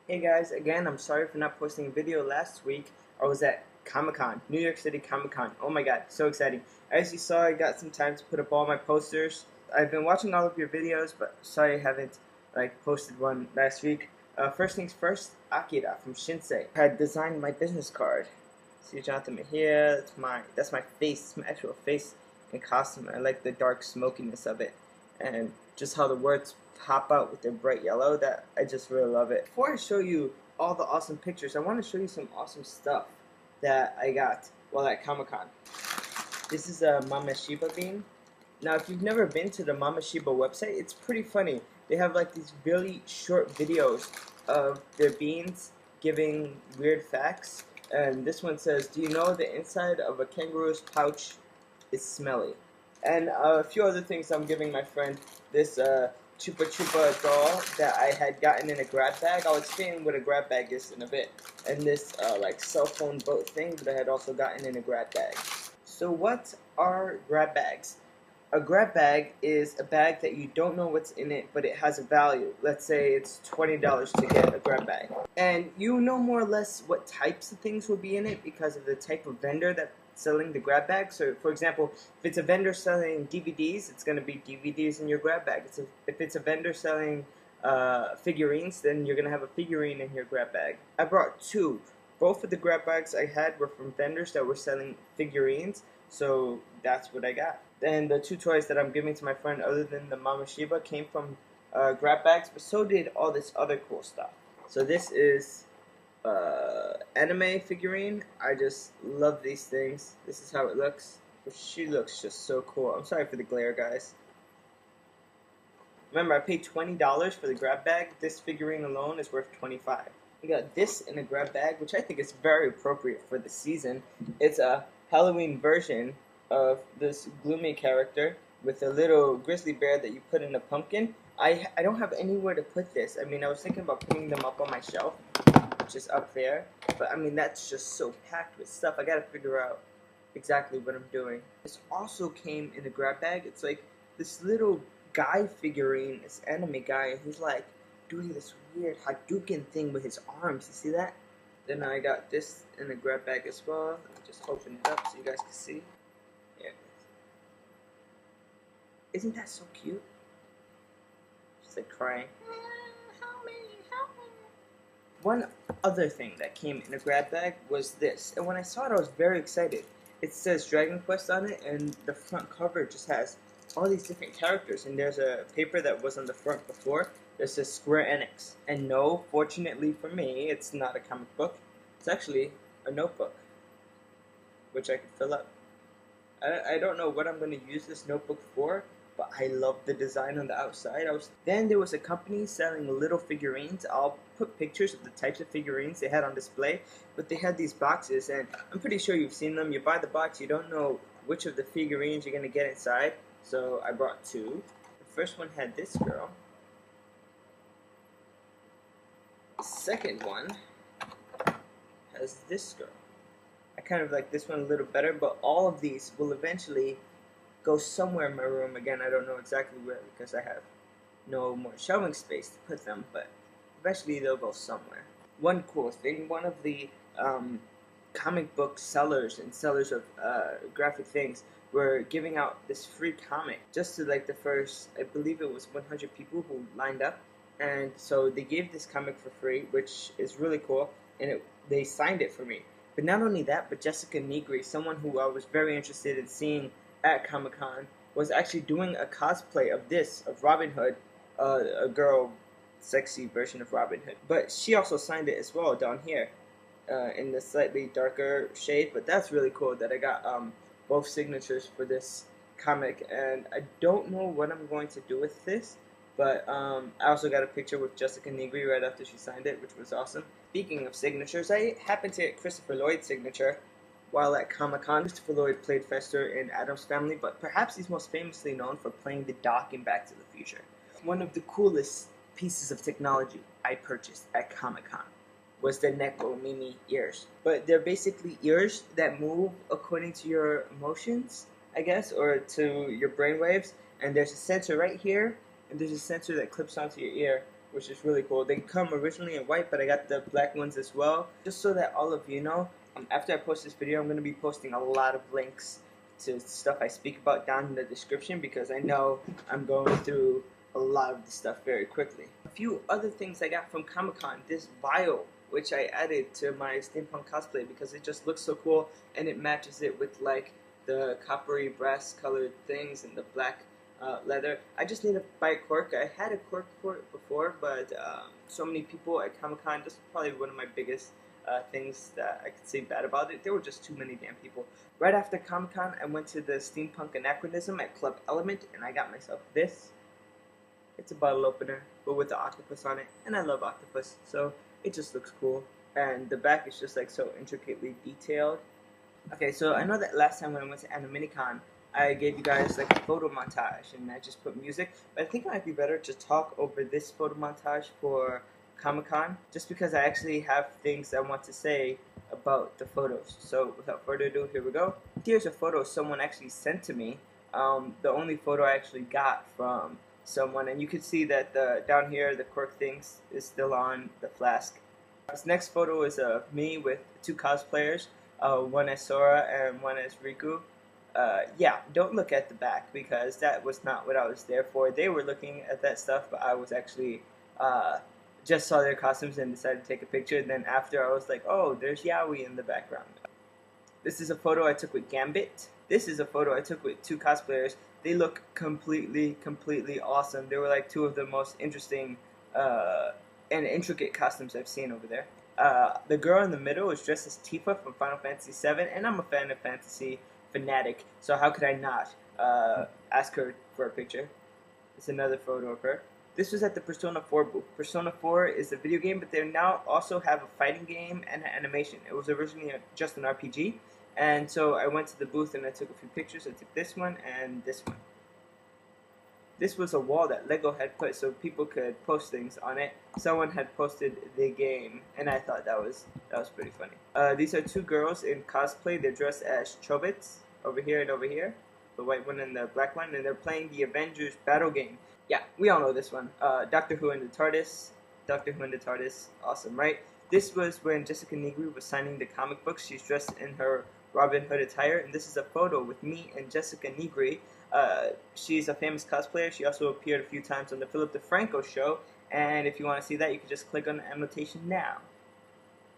Hey guys, again, I'm sorry for not posting a video last week. I was at Comic-Con, New York City Comic-Con. Oh my god, so exciting. As you saw, I got some time to put up all my posters. I've been watching all of your videos, but sorry I haven't posted one last week. First things first, Akira from Shinsei had designed my business card. See Jonathan here, that's my face, my actual face in costume. I like the dark smokiness of it, and just how the words pop out with their bright yellow. That I just really love it. Before I show you all the awesome pictures, I want to show you some awesome stuff that I got while at Comic-Con. This is a Mameshiba bean. Now, if you've never been to the Mameshiba website, it's pretty funny. They have like these really short videos of their beans giving weird facts. And this one says, do you know the inside of a kangaroo's pouch is smelly? And a few other things I'm giving my friend. This Chupa Chupa doll that I had gotten in a grab bag. I'll explain what a grab bag is in a bit. And this like cell phone boat thing that I had also gotten in a grab bag. So what are grab bags? A grab bag is a bag that you don't know what's in it, but it has a value. Let's say it's $20 to get a grab bag. And you know more or less what types of things will be in it because of the type of vendor that's selling the grab bag. So, for example, if it's a vendor selling DVDs, it's going to be DVDs in your grab bag. If it's a vendor selling figurines, then you're going to have a figurine in your grab bag. I brought two. Both of the grab bags I had were from vendors that were selling figurines, so that's what I got. Then the two toys that I'm giving to my friend, other than the Mameshiba, came from grab bags, but so did all this other cool stuff. So this is anime figurine. I just love these things. This is how it looks. She looks just so cool. I'm sorry for the glare, guys. Remember, I paid $20 for the grab bag. This figurine alone is worth $25. We got this in a grab bag, which I think is very appropriate for the season. It's a Halloween version of this gloomy character with a little grizzly bear that you put in a pumpkin. I don't have anywhere to put this. I mean, I was thinking about putting them up on my shelf, which is up there. But I mean, that's just so packed with stuff. I gotta figure out exactly what I'm doing. This also came in a grab bag. It's like this little guy figurine, this anime guy, and he's like doing this weird Hadouken thing with his arms. You see that? Then I got this in a grab bag as well. Let me just open it up so you guys can see. Yeah. Isn't that so cute? She's like crying. Help me, help me. One other thing that came in a grab bag was this. And when I saw it, I was very excited. It says Dragon Quest on it, and the front cover just has all these different characters. And there's a paper that was on the front before that says Square Enix. And no, fortunately for me, it's not a comic book. It's actually a notebook, which I could fill up. I don't know what I'm going to use this notebook for, but I love the design on the outside. Then there was a company selling little figurines. I'll put pictures of the types of figurines they had on display, but they had these boxes, and I'm pretty sure you've seen them. You buy the box, you don't know which of the figurines you're going to get inside, so I brought two. The first one had this girl. The second one has this girl. I kind of like this one a little better, but all of these will eventually go somewhere in my room. Again, I don't know exactly where because I have no more shelving space to put them, but eventually they'll go somewhere. One cool thing, one of the comic book sellers and sellers of graphic things were giving out this free comic just to like the first, I believe it was 100 people who lined up, and so they gave this comic for free, which is really cool, and they signed it for me. But not only that, but Jessica Nigri, someone who I was very interested in seeing at Comic-Con, was actually doing a cosplay of this, of Robin Hood, a girl, sexy version of Robin Hood. But she also signed it as well down here, in the slightly darker shade. But that's really cool that I got both signatures for this comic, and I don't know what I'm going to do with this. But I also got a picture with Jessica Nigri right after she signed it, which was awesome. Speaking of signatures, I happened to get Christopher Lloyd's signature while at Comic-Con. Christopher Lloyd played Fester in Addams Family, but perhaps he's most famously known for playing the Doc in Back to the Future. One of the coolest pieces of technology I purchased at Comic-Con was the Necomimi ears. But they're basically ears that move according to your emotions, I guess, or to your brainwaves. And there's a sensor right here, and there's a sensor that clips onto your ear. which is really cool. They come originally in white, but I got the black ones as well. Just so that all of you know, after I post this video, I'm going to be posting a lot of links to stuff I speak about down in the description, because I know I'm going through a lot of the stuff very quickly. A few other things I got from Comic-Con. This vial, which I added to my steampunk cosplay because it just looks so cool, and it matches it with like the coppery brass colored things and the black leather. I just need to buy a cork. I had a cork for it before, but so many people at Comic-Con, this is probably one of my biggest things that I could say bad about it. There were just too many damn people. Right after Comic-Con, I went to the Steampunk Anachronism at Club Element, and I got myself this. It's a bottle opener, but with the octopus on it, and I love octopus, so it just looks cool. And the back is just like so intricately detailed. Okay, so I know that last time when I went to MissHannahMinx, I gave you guys like a photo montage, and I just put music, but I think it might be better to talk over this photo montage for Comic-Con, just because I actually have things I want to say about the photos. So without further ado, here we go. Here's a photo someone actually sent to me. The only photo I actually got from someone, and you can see that down here the cork things is still on the flask. This next photo is of me with two cosplayers, one as Sora and one as Riku. Yeah, don't look at the back because that was not what I was there for. They were looking at that stuff, but I was actually just saw their costumes and decided to take a picture. And then after, I was like, oh, there's Yaoi in the background. This is a photo I took with Gambit. This is a photo I took with two cosplayers. They look completely awesome. They were like two of the most interesting and intricate costumes I've seen over there. The girl in the middle is dressed as Tifa from Final Fantasy VII, and I'm a fan of fantasy fanatic, so how could I not ask her for a picture? It's another photo of her. This was at the Persona 4 booth. Persona 4 is a video game, but they now also have a fighting game and an animation. It was originally just an RPG, and so I went to the booth and I took a few pictures. I took this one and this one. This was a wall that Lego had put so people could post things on it. Someone had posted the game, and I thought that was pretty funny. These are two girls in cosplay. They're dressed as Chobits, over here and over here. The white one and the black one, and they're playing the Avengers battle game. Yeah, we all know this one. Doctor Who and the TARDIS. Doctor Who and the TARDIS. Awesome, right? This was when Jessica Nigri was signing the comic books. She's dressed in her Robin Hood attire, and this is a photo with me and Jessica Nigri. She's a famous cosplayer. She also appeared a few times on the DeFranco show, and if you want to see that, you can just click on the annotation now.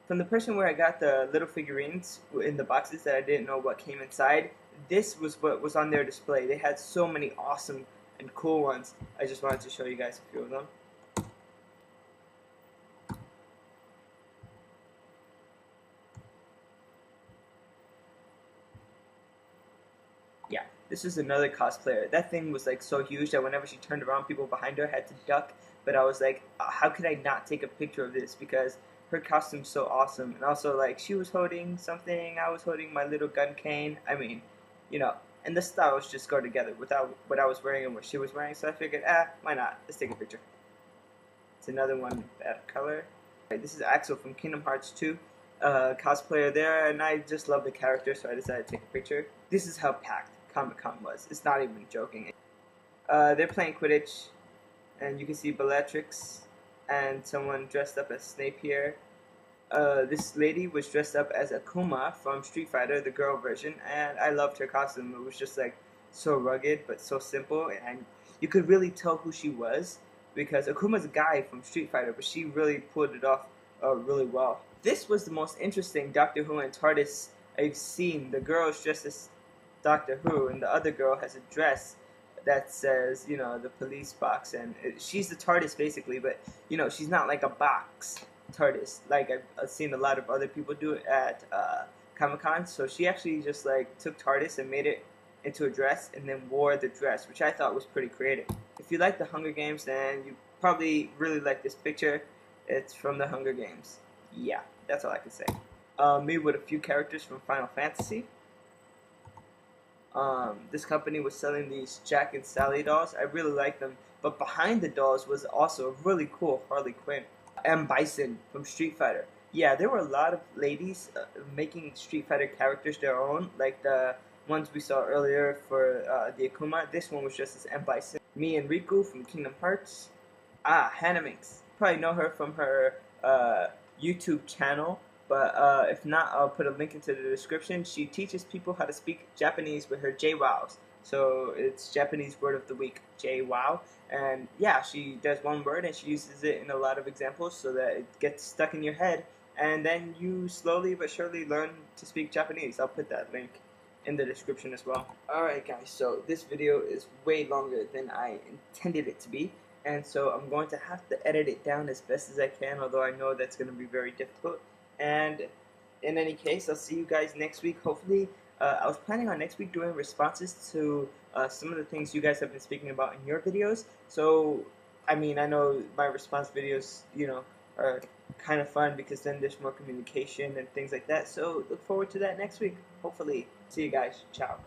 From the person where I got the little figurines in the boxes that I didn't know what came inside, this was what was on their display. They had so many awesome and cool ones. I just wanted to show you guys a few of them. Yeah, this is another cosplayer. That thing was like so huge that whenever she turned around, people behind her had to duck. But I was like, how could I not take a picture of this? Because her costume's so awesome. And also, like, she was holding something, I was holding my little gun cane. I mean, you know, and the styles just go together without what I was wearing and what she was wearing. So I figured, why not? Let's take a picture. It's another one that color. This is Axel from Kingdom Hearts 2. Cosplayer there, and I just love the character, so I decided to take a picture. This is how packed Comic-Con was. It's not even joking. They're playing Quidditch, and you can see Bellatrix and someone dressed up as Snape here. This lady was dressed up as Akuma from Street Fighter, the girl version, and I loved her costume. It was just like so rugged but so simple, and you could really tell who she was because Akuma's a guy from Street Fighter, but she really pulled it off really well. This was the most interesting Doctor Who and TARDIS I've seen. The girl is dressed as Doctor Who, and the other girl has a dress that says, you know, the police box, and she's the TARDIS basically, but, you know, she's not like a box TARDIS like I've seen a lot of other people do it at Comic-Con. So she actually just like took TARDIS and made it into a dress and then wore the dress, which I thought was pretty creative. If you like the Hunger Games, then you probably really like this picture. It's from the Hunger Games. Yeah, that's all I can say. Me with a few characters from Final Fantasy. This company was selling these Jack and Sally dolls. I really like them, but behind the dolls was also a really cool Harley Quinn. And Bison from Street Fighter. Yeah, there were a lot of ladies making Street Fighter characters their own, like the ones we saw earlier for the Akuma. This one was just as M. Bison. Me and Riku from Kingdom Hearts. HannahMinx. probably know her from her YouTube channel. But if not, I'll put a link into the description. She teaches people how to speak Japanese with her JWowws. So it's Japanese word of the week, JWow. And yeah, she does one word and she uses it in a lot of examples so that it gets stuck in your head. And then you slowly but surely learn to speak Japanese. I'll put that link in the description as well. Alright guys, so this video is way longer than I intended it to be. And so I'm going to have to edit it down as best as I can, although I know that's going to be very difficult. And in any case, I'll see you guys next week. Hopefully, I was planning on next week doing responses to some of the things you guys have been speaking about in your videos. So, I mean, I know my response videos, you know, are kind of fun because then there's more communication and things like that. So, look forward to that next week. Hopefully. See you guys. Ciao.